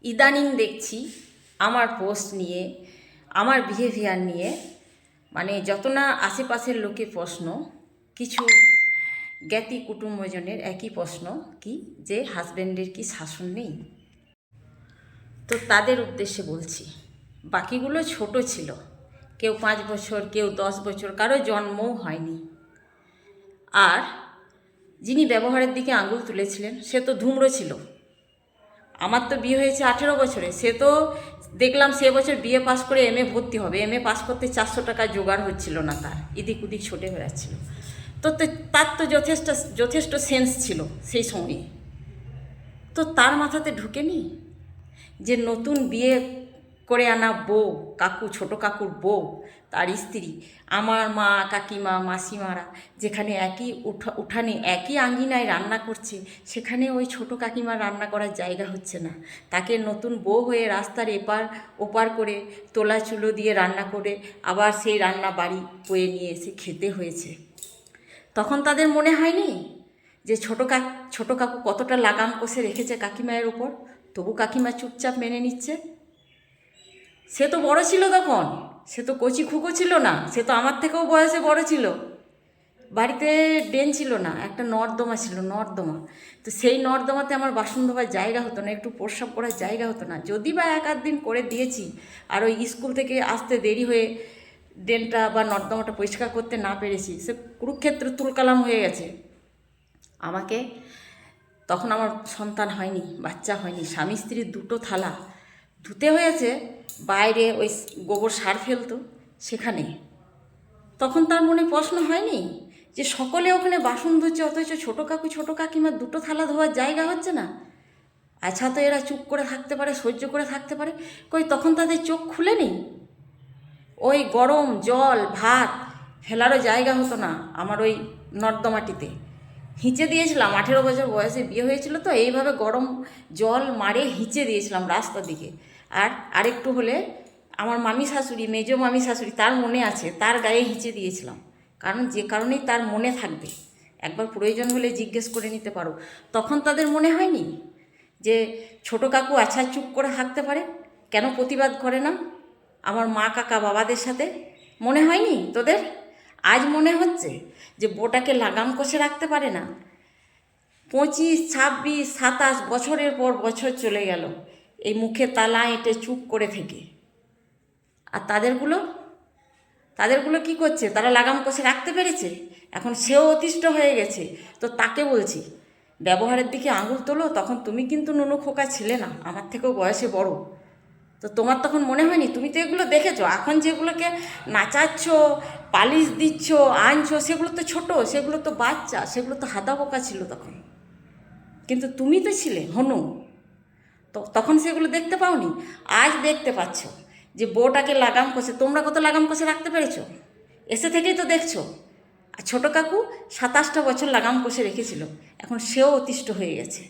ইদানিং দেখছি আমার পোস্ট নিয়ে, আমার বিহেভিয়ার নিয়ে, মানে যত না আশেপাশের লোকের প্রশ্ন, কিছু জ্ঞাতি কুটুম্বজনের একই প্রশ্ন, কি যে হাজব্যান্ডের কি শাসন নেই। তো তাদের উদ্দেশ্যে বলছি, বাকিগুলো ছোট ছিল, কেউ 5 বছর, কেউ 10 বছর, কারো জন্মও হয়নি। আর যিনি ব্যবহারের দিকে আঙুল তুলেছিলেন সে তো ধূম্র ছিল। আমার তো বিয়ে হয়েছে 18 বছরে, সে তো দেখলাম সে বছর বিএ পাস করে এমএ ভর্তি হবে, এমএ পাস করতে 400 টাকা জোগাড় হচ্ছিল না, তার এদিক ওদিক ছোটে বেড়াচ্ছিল। তো তার তো যথেষ্ট সেন্স ছিল সেই সময়ে। তো তার মাথাতে ঢুকেনি যে নতুন বিয়ে করে আনা বউ, কাকু, ছোট কাকুর বউ, তার স্ত্রী, আমার মা, কাকিমা, মাসিমারা যেখানে একই উঠানে একই আঙ্গিনায় রান্না করছে, সেখানে ওই ছোট কাকিমার রান্না করার জায়গা হচ্ছে না। তাকে নতুন বউ হয়ে রাস্তার এপার ওপার করে তোলা চুলো দিয়ে রান্না করে আবার সেই রান্না বাড়ি বয়ে নিয়ে এসে খেতে হয়েছে। তখন তাদের মনে হয়নি যে ছোট কাকু কতটা লাগাম কষে রেখেছে কাকিমায়ের ওপর, তবু কাকিমা চুপচাপ মেনে নিচ্ছে? সে তো বড় ছিল তখন, সে তো কচি খুকো ছিল না, সে তো আমার থেকেও বয়সে বড় ছিল। বাড়িতে ড্রেন ছিল না, একটা নর্দমা ছিল, নর্দমা। তো সেই নর্দমাতে আমার বাসন ধোবার জায়গা হতো না, একটু প্রস্রাব করার জায়গা হতো না। যদি বা 1-8 দিন করে দিয়েছি, আর ওই স্কুল থেকে আসতে দেরি হয়ে ড্রেনটা বা নর্দমাটা পরিষ্কার করতে না পেরেছি, সে কুরুক্ষেত্র তুলকালাম হয়ে গেছে। আমাকে তখন আমার সন্তান হয়নি, বাচ্চা হয়নি, স্বামী স্ত্রীর 2টো থালা ধুতে হয়েছে, বাইরে ওই গোবর সার ফেলতো সেখানে। তখন তার মনে প্রশ্ন হয়নি যে সকলে ওখানে বাসন ধুচ্ছে, অথচ ছোটো কাকু ছোটো কাকিমার 2টো থালা ধোয়ার জায়গা হচ্ছে না? আচ্ছা, তো এরা চুপ করে থাকতে পারে, সহ্য করে থাকতে পারে, কই তখন তাদের চোখ খুলেনি? ওই গরম জল ভাত ফেলারও জায়গা হতো না আমার ওই নর্দমাটিতে। হিঁচে দিয়েছিলাম, 18 বছর বয়সে বিয়ে হয়েছিল, তো এইভাবে গরম জল মারে হিঁচে দিয়েছিলাম রাস্তার দিকে। আর আরেকটু হলে আমার মামি শাশুড়ি, মেজো মামি শাশুড়ি, তার মনে আছে, তার গায়ে হিঁচে দিয়েছিলাম। কারণ যে কারণেই তার মনে থাকবে, একবার প্রয়োজন হলে জিজ্ঞেস করে নিতে পারো। তখন তাদের মনে হয়নি যে ছোটো কাকু আচ্ছা চুপ করে থাকতে পারে, কেন প্রতিবাদ করে না আমার মা, কাকা, বাবাদের সাথে? মনে হয়নি তোদের? আজ মনে হচ্ছে যে বউটাকে লাগাম কষে রাখতে পারে না? 25, 26, 27 বছরের পর বছর চলে গেল এই মুখে তালা এঁটে চুপ করে থেকে। আর তাদেরগুলো কি করছে? তারা লাগাম কষে রাখতে পেরেছে? এখন সেও অতিষ্ঠ হয়ে গেছে। তো তাকে বলছি, ব্যবহারের দিকে আঙুল তোলো, তখন তুমি কিন্তু নুনু খোকা ছিলে না, আমার থেকেও বয়সে বড়। তো তোমার তখন মনে হয়নি? তুমি তো এগুলো দেখেছো। এখন যেগুলোকে নাচাচ্ছ, পালিশ দিচ্ছ, আনছো, সেগুলো তো ছোট, সেগুলো তো বাচ্চা, সেগুলো তো হাদা বোকা ছিল তখন। কিন্তু তুমি তো ছিলে হনু, তো তখন সেগুলো দেখতে পাওনি। আজ দেখতে পাচ্ছ যে বউটাকে লাগাম কষে, তোমরা কত লাগাম কষে রাখতে পেরেছো? এসে থেকেই তো দেখছো। আর ছোটো কাকু 27টা বছর লাগাম কষে রেখেছিল, এখন সেও অতিষ্ঠ হয়ে গেছে।